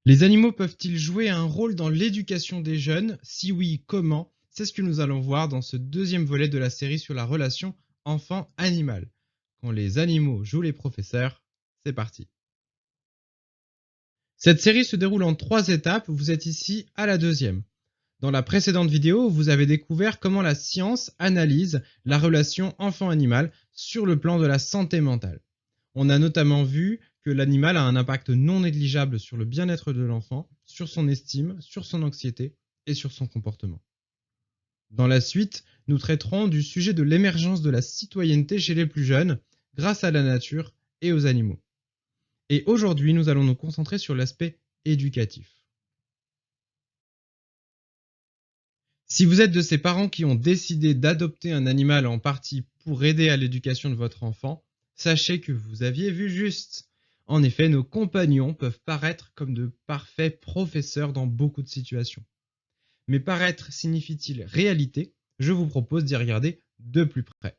Les animaux peuvent-ils jouer un rôle dans l'éducation des jeunes? Si oui, comment? C'est ce que nous allons voir dans ce deuxième volet de la série sur la relation enfant-animal. Quand les animaux jouent les professeurs, c'est parti. Cette série se déroule en 3 étapes, vous êtes ici à la deuxième. Dans la précédente vidéo, vous avez découvert comment la science analyse la relation enfant-animal sur le plan de la santé mentale. On a notamment vu que l'animal a un impact non négligeable sur le bien-être de l'enfant, sur son estime, sur son anxiété et sur son comportement. Dans la suite, nous traiterons du sujet de l'émergence de la citoyenneté chez les plus jeunes grâce à la nature et aux animaux. Et aujourd'hui, nous allons nous concentrer sur l'aspect éducatif. Si vous êtes de ces parents qui ont décidé d'adopter un animal en partie pour aider à l'éducation de votre enfant, sachez que vous aviez vu juste. En effet, nos compagnons peuvent paraître comme de parfaits professeurs dans beaucoup de situations. Mais paraître signifie-t-il réalité? Je vous propose d'y regarder de plus près.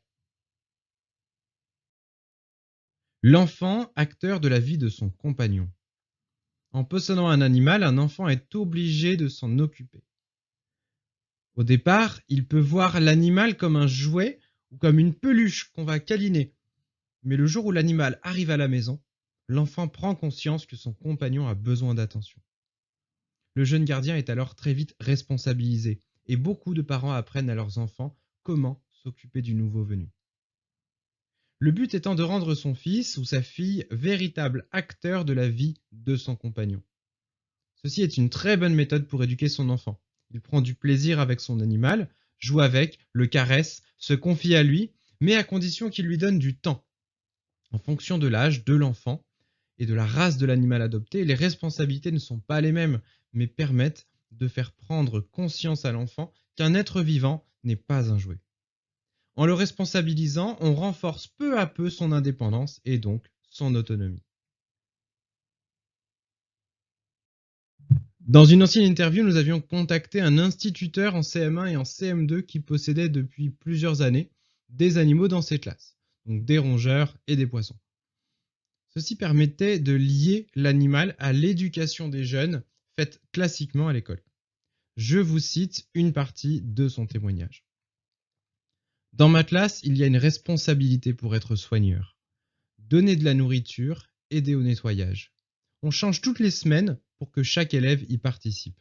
L'enfant, acteur de la vie de son compagnon. En possédant un animal, un enfant est obligé de s'en occuper. Au départ, il peut voir l'animal comme un jouet ou comme une peluche qu'on va câliner. Mais le jour où l'animal arrive à la maison, l'enfant prend conscience que son compagnon a besoin d'attention. Le jeune gardien est alors très vite responsabilisé et beaucoup de parents apprennent à leurs enfants comment s'occuper du nouveau venu. Le but étant de rendre son fils ou sa fille véritable acteur de la vie de son compagnon. Ceci est une très bonne méthode pour éduquer son enfant. Il prend du plaisir avec son animal, joue avec, le caresse, se confie à lui, mais à condition qu'il lui donne du temps. En fonction de l'âge de l'enfant et de la race de l'animal adopté, les responsabilités ne sont pas les mêmes, mais permettent de faire prendre conscience à l'enfant qu'un être vivant n'est pas un jouet. En le responsabilisant, on renforce peu à peu son indépendance et donc son autonomie. Dans une ancienne interview, nous avions contacté un instituteur en CM1 et en CM2 qui possédait depuis plusieurs années des animaux dans ses classes, donc des rongeurs et des poissons. Ceci permettait de lier l'animal à l'éducation des jeunes faite classiquement à l'école. Je vous cite une partie de son témoignage. Dans ma classe, il y a une responsabilité pour être soigneur. Donner de la nourriture, aider au nettoyage. On change toutes les semaines pour que chaque élève y participe.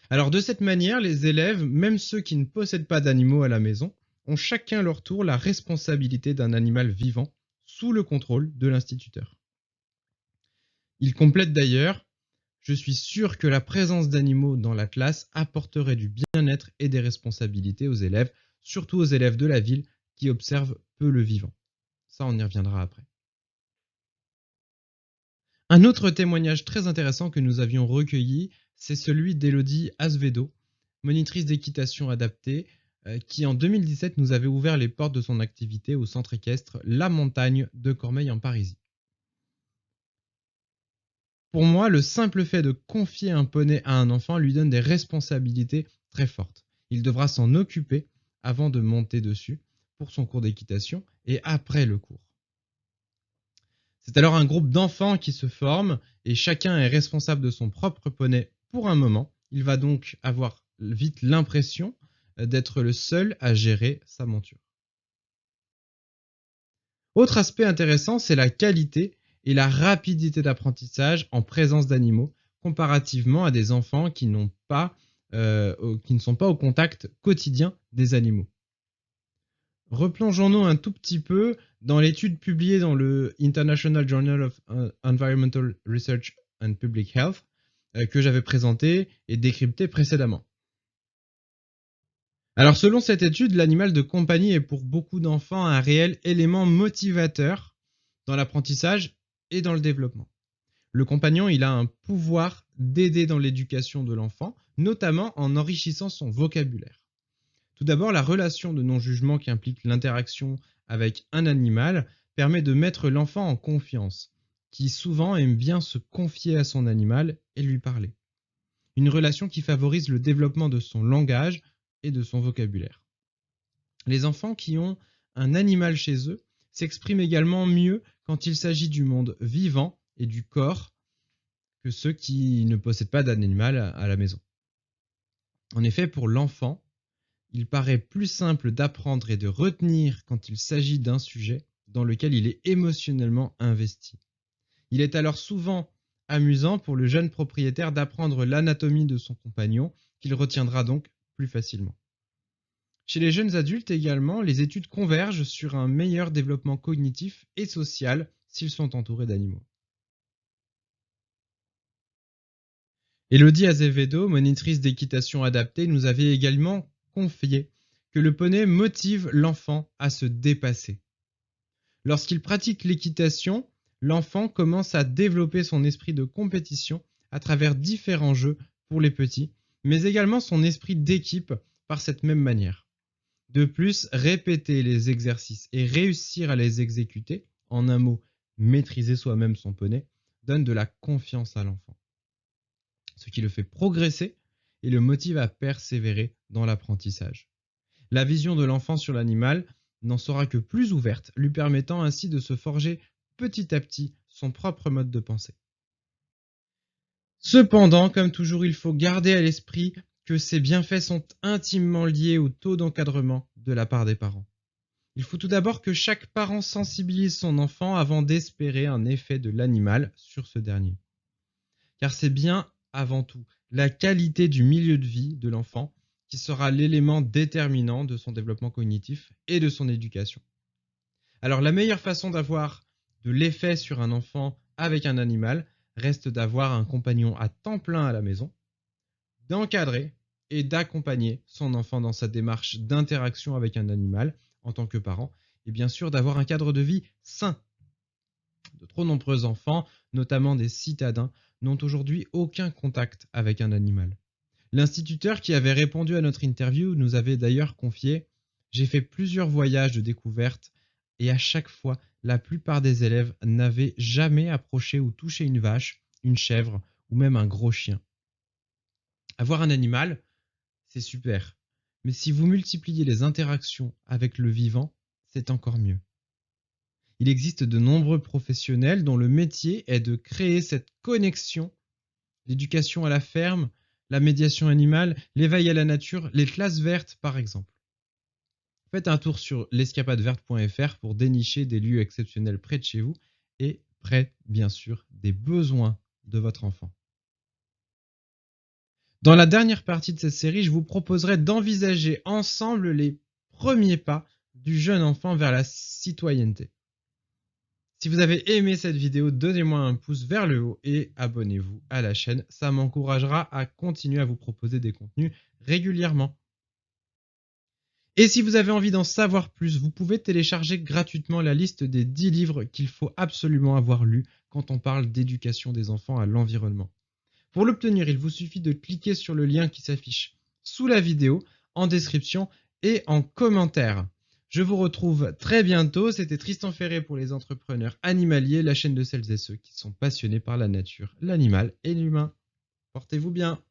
Alors de cette manière, les élèves, même ceux qui ne possèdent pas d'animaux à la maison, ont chacun leur tour la responsabilité d'un animal vivant sous le contrôle de l'instituteur. Il complète d'ailleurs: je suis sûr que la présence d'animaux dans la classe apporterait du bien-être et des responsabilités aux élèves, surtout aux élèves de la ville qui observent peu le vivant. Ça, on y reviendra après. Un autre témoignage très intéressant que nous avions recueilli, c'est celui d'Élodie Azevedo, monitrice d'équitation adaptée, qui en 2017 nous avait ouvert les portes de son activité au centre équestre La Montagne de Cormeilles en Parisie. Pour moi, le simple fait de confier un poney à un enfant lui donne des responsabilités très fortes. Il devra s'en occuper avant de monter dessus pour son cours d'équitation et après le cours. C'est alors un groupe d'enfants qui se forme et chacun est responsable de son propre poney pour un moment. Il va donc avoir vite l'impression d'être le seul à gérer sa monture. Autre aspect intéressant, c'est la qualité et la rapidité d'apprentissage en présence d'animaux comparativement à des enfants qui ne sont pas au contact quotidien des animaux. Replongeons-nous un tout petit peu dans l'étude publiée dans le International Journal of Environmental Research and Public Health que j'avais présentée et décryptée précédemment. Alors selon cette étude, l'animal de compagnie est pour beaucoup d'enfants un réel élément motivateur dans l'apprentissage et dans le développement. Le compagnon, il a un pouvoir d'aider dans l'éducation de l'enfant, notamment en enrichissant son vocabulaire. Tout d'abord, la relation de non-jugement qui implique l'interaction avec un animal permet de mettre l'enfant en confiance, qui souvent aime bien se confier à son animal et lui parler. Une relation qui favorise le développement de son langage et de son vocabulaire. Les enfants qui ont un animal chez eux s'expriment également mieux quand il s'agit du monde vivant et du corps que ceux qui ne possèdent pas d'animal à la maison. En effet, pour l'enfant, il paraît plus simple d'apprendre et de retenir quand il s'agit d'un sujet dans lequel il est émotionnellement investi. Il est alors souvent amusant pour le jeune propriétaire d'apprendre l'anatomie de son compagnon, qu'il retiendra donc plus facilement. Chez les jeunes adultes également, les études convergent sur un meilleur développement cognitif et social s'ils sont entourés d'animaux. Elodie Azevedo, monitrice d'équitation adaptée, nous avait également confié que le poney motive l'enfant à se dépasser. Lorsqu'il pratique l'équitation, l'enfant commence à développer son esprit de compétition à travers différents jeux pour les petits, mais également son esprit d'équipe par cette même manière. De plus, répéter les exercices et réussir à les exécuter, en un mot, maîtriser soi-même son poney, donne de la confiance à l'enfant, ce qui le fait progresser et le motive à persévérer dans l'apprentissage. La vision de l'enfant sur l'animal n'en sera que plus ouverte, lui permettant ainsi de se forger petit à petit son propre mode de pensée. Cependant, comme toujours, il faut garder à l'esprit que ces bienfaits sont intimement liés au taux d'encadrement de la part des parents. Il faut tout d'abord que chaque parent sensibilise son enfant avant d'espérer un effet de l'animal sur ce dernier. Car c'est bien, avant tout, la qualité du milieu de vie de l'enfant qui sera l'élément déterminant de son développement cognitif et de son éducation. Alors la meilleure façon d'avoir de l'effet sur un enfant avec un animal reste d'avoir un compagnon à temps plein à la maison, d'encadrer et d'accompagner son enfant dans sa démarche d'interaction avec un animal en tant que parent, et bien sûr d'avoir un cadre de vie sain. De trop nombreux enfants, notamment des citadins, n'ont aujourd'hui aucun contact avec un animal. L'instituteur qui avait répondu à notre interview nous avait d'ailleurs confié: j'ai fait plusieurs voyages de découverte et à chaque fois, la plupart des élèves n'avaient jamais approché ou touché une vache, une chèvre ou même un gros chien. Avoir un animal, c'est super. Mais si vous multipliez les interactions avec le vivant, c'est encore mieux. Il existe de nombreux professionnels dont le métier est de créer cette connexion, l'éducation à la ferme, la médiation animale, l'éveil à la nature, les classes vertes par exemple. Faites un tour sur l'escapadeverte.fr pour dénicher des lieux exceptionnels près de chez vous et près, bien sûr, des besoins de votre enfant. Dans la dernière partie de cette série, je vous proposerai d'envisager ensemble les premiers pas du jeune enfant vers la citoyenneté. Si vous avez aimé cette vidéo, donnez-moi un pouce vers le haut et abonnez-vous à la chaîne. Ça m'encouragera à continuer à vous proposer des contenus régulièrement. Et si vous avez envie d'en savoir plus, vous pouvez télécharger gratuitement la liste des 10 livres qu'il faut absolument avoir lus quand on parle d'éducation des enfants à l'environnement. Pour l'obtenir, il vous suffit de cliquer sur le lien qui s'affiche sous la vidéo, en description et en commentaire. Je vous retrouve très bientôt. C'était Tristan Ferré pour les entrepreneurs animaliers, la chaîne de celles et ceux qui sont passionnés par la nature, l'animal et l'humain. Portez-vous bien.